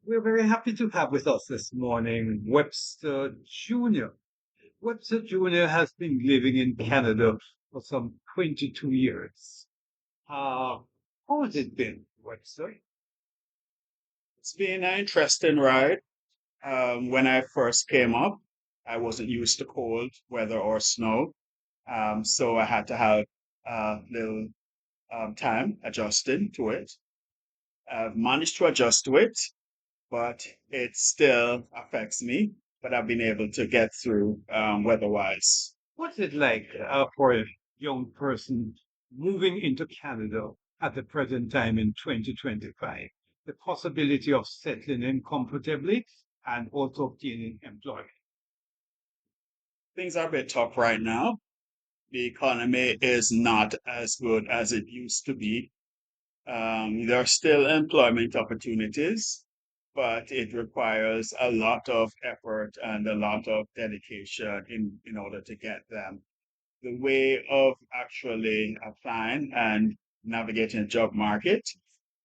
We're very happy to have with us this morning Webster Jr. Webster Jr. has been living in Canada for some 22 years. Uh, how has it been, Webster? It's been an interesting ride. When I first came up, I wasn't used to cold weather or snow, so I had to have a little time adjusting to it. I've managed to adjust to it, but it still affects me. But I've been able to get through weather-wise. What's it like for a young person moving into Canada at the present time in 2025? The possibility of settling in comfortably and also obtaining employment. Things are a bit tough right now. The economy is not as good as it used to be. There are still employment opportunities, but it requires a lot of effort and a lot of dedication in order to get them. The way of actually applying and navigating the job market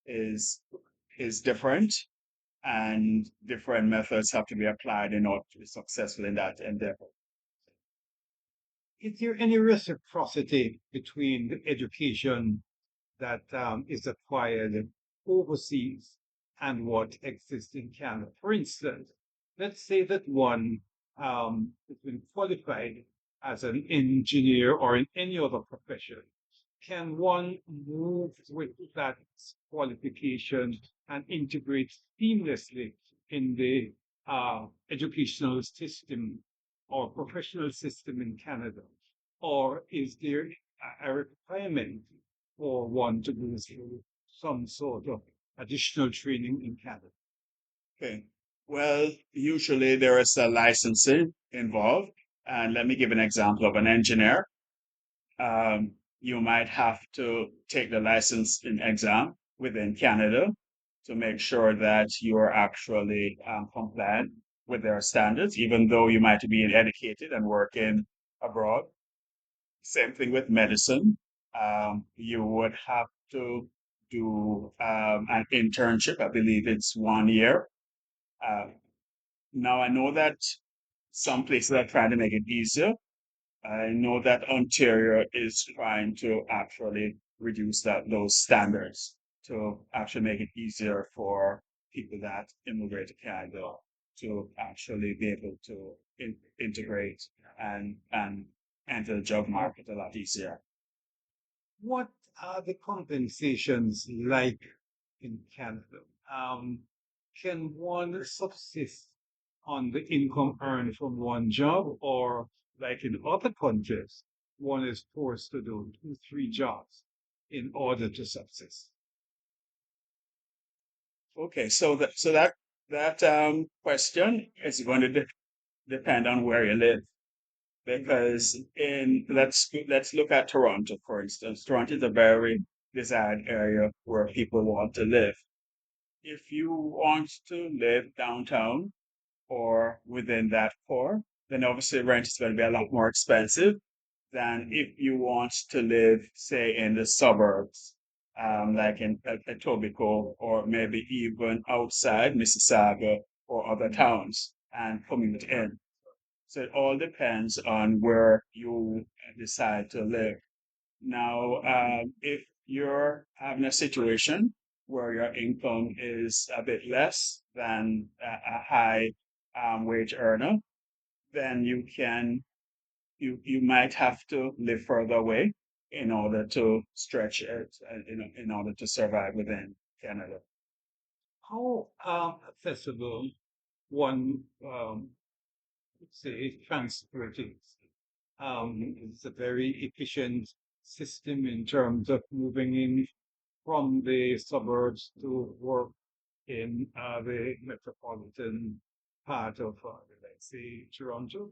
is is different, and different methods have to be applied in order to be successful in that endeavor. Is there any reciprocity between the education that is acquired overseas and what exists in Canada? For instance, let's say that one has been qualified as an engineer or in any other profession. Can one move with that qualification and integrate seamlessly in the educational system or professional system in Canada? Or is there a requirement for one to go through some sort of additional training in Canada? Okay. Well, usually there is a licensing involved. And let me give an example of an engineer. You might have to take the licensing exam within Canada to make sure that you are actually compliant with their standards, even though you might be educated and working abroad. Same thing with medicine. You would have to do an internship. I believe it's 1 year. Uh, Now, I know that some places are trying to make it easier. I know that Ontario is trying to actually reduce those standards to actually make it easier for people that immigrate to Canada to actually be able to integrate and enter the job market a lot easier. What are the compensations like in Canada? Can one subsist on the income earned from one job, or like in other countries, one is forced to do two, three jobs in order to subsist? Okay, so that question is going to depend on where you live. Because in let's look at Toronto, for instance. Toronto is a very desired area where people want to live. If you want to live downtown or within that core, then obviously rent is going to be a lot more expensive than if you want to live, say, in the suburbs, like in Etobicoke or maybe even outside Mississauga or other towns and commute in. So it all depends on where you decide to live. Now, if you're having a situation where your income is a bit less than a high wage earner, then you might have to live further away in order to stretch it, in order to survive within Canada. How accessible one, let's say, transport is? It's a very efficient system in terms of moving in from the suburbs to work in the metropolitan part of, let's say, Toronto.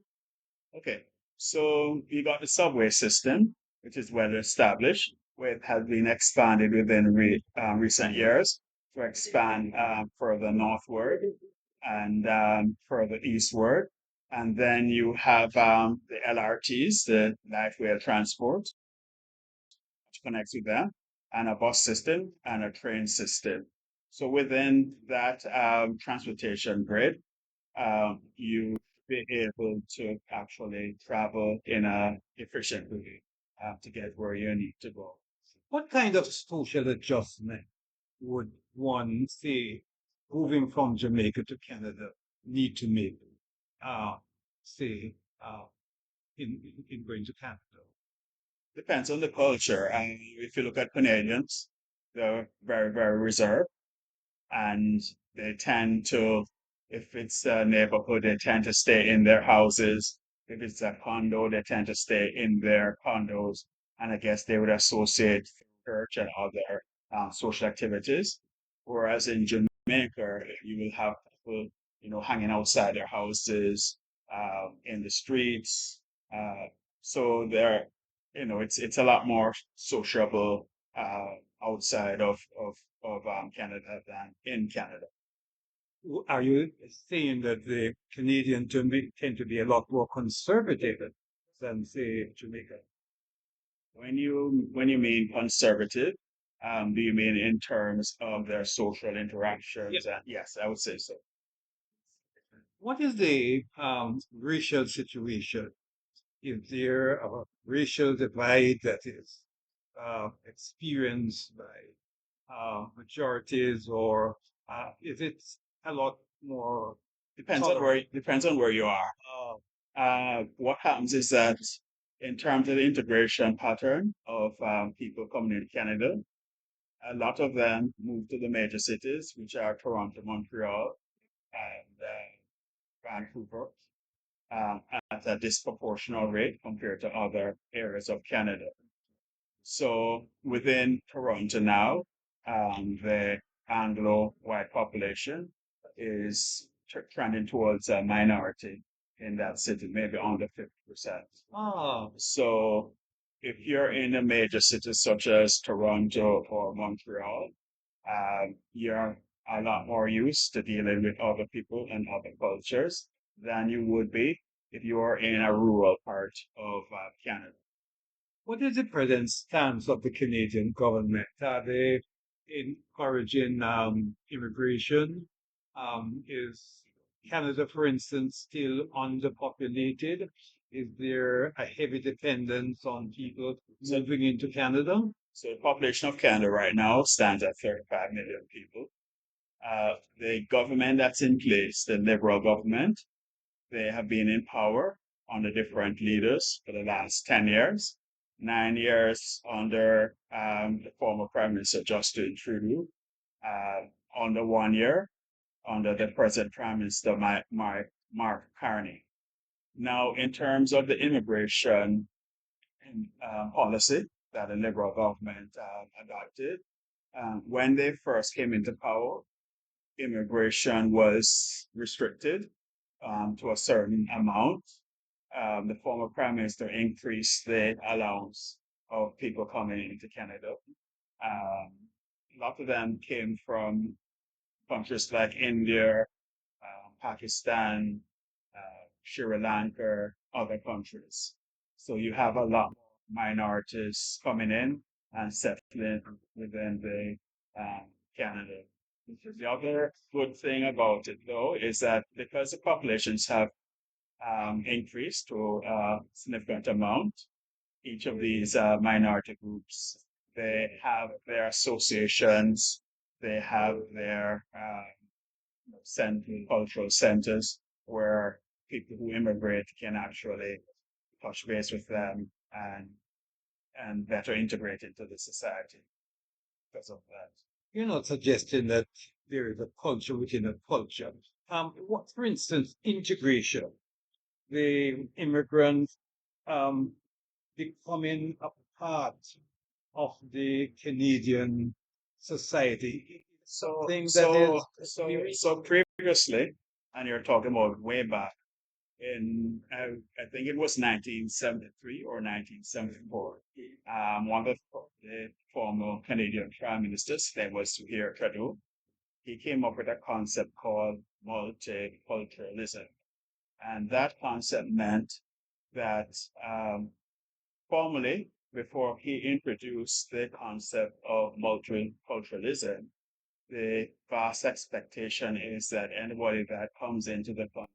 Okay, so you got the subway system, which is well established, where it has been expanded within recent years to expand further northward and further eastward. And then you have the LRTs, the light rail transport, which connects with them, and a bus system and a train system. So within that transportation grid, you be able to actually travel in a efficient way to get where you need to go. What kind of social adjustment would one say moving from Jamaica to Canada need to make? Uh, say in going to Canada. Depends on the culture. And if you look at Canadians, they're very, very reserved and they tend to, if it's a neighborhood, they tend to stay in their houses. If it's a condo, they tend to stay in their condos. And I guess they would associate church and other social activities. Whereas in Jamaica, you will have people, hanging outside their houses, in the streets. Uh, so they're, it's a lot more sociable outside of Canada than in Canada. Are you saying that the Canadian tend to be a lot more conservative than, say, Jamaica? When you mean conservative, do you mean in terms of their social Yeah. interactions? Yes, I would say so. What is the racial situation? Is there a racial divide that is experienced by majorities, or is it a lot more tolerant? Depends on where you are. What happens is that in terms of the integration pattern of people coming in Canada, a lot of them move to the major cities, which are Toronto, Montreal, and Vancouver, um, at a disproportionate rate compared to other areas of Canada. So within Toronto now, the Anglo white population is trending towards a minority in that city, maybe under 50%. Ah, So if you're in a major city such as Toronto or Montreal, you're a lot more used to dealing with other people and other cultures than you would be if you are in a rural part of Canada. what is the present stance of the Canadian government? Are they encouraging immigration? Is Canada, for instance, still underpopulated? Is there a heavy dependence on people So, moving into Canada? so the population of Canada right now stands at 35 million people. The government that's in place, the Liberal government, they have been in power under different leaders for the last 10 years, 9 years under the former Prime Minister Justin Trudeau, under 1 year under the present Prime Minister Mark Carney. Now, in terms of the immigration policy that the Liberal government adopted, when they first came into power, immigration was restricted to a certain amount. The former prime minister increased the allowance of people coming into Canada. A lot of them came from countries like India, Pakistan, Sri Lanka, other countries. So you have a lot more minorities coming in and settling within the Canada. The other good thing about it, though, is that because the populations have increased to a significant amount, each of these minority groups, they have their associations, they have their cultural centers where people who immigrate can actually touch base with them and better integrate into the society because of that. You're not suggesting that there is a culture within a culture. What, for instance, integration, the immigrants um, becoming a part of the Canadian society, So, something that so, is so, very so previously, and you're talking about way back in, I think it was 1973 or 1974. One of the former Canadian prime ministers, that was here, Trudeau, he came up with a concept called multiculturalism. And that concept meant that formally, before he introduced the concept of multiculturalism, the vast expectation is that anybody that comes into the country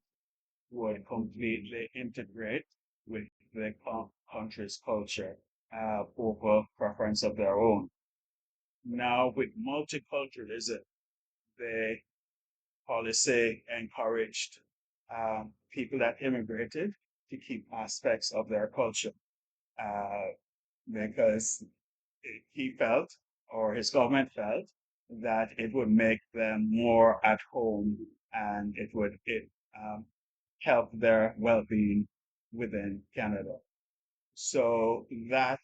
would completely integrate with the country's culture over preference of their own. Now, with multiculturalism, the policy encouraged people that immigrated to keep aspects of their culture uh, because he felt, or his government felt, that it would make them more at home and it help their well-being within Canada. So that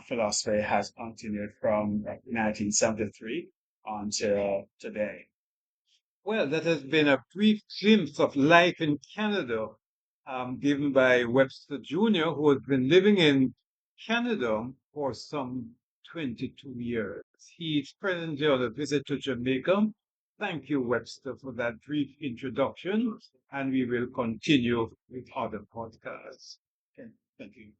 philosophy has continued from 1973 until today. Well, that has been a brief glimpse of life in Canada, given by Webster Jr., who has been living in Canada for some 22 years. He's presently on a visit to Jamaica. Thank you, Webster, for that brief introduction, and we will continue with other podcasts. Okay, thank you.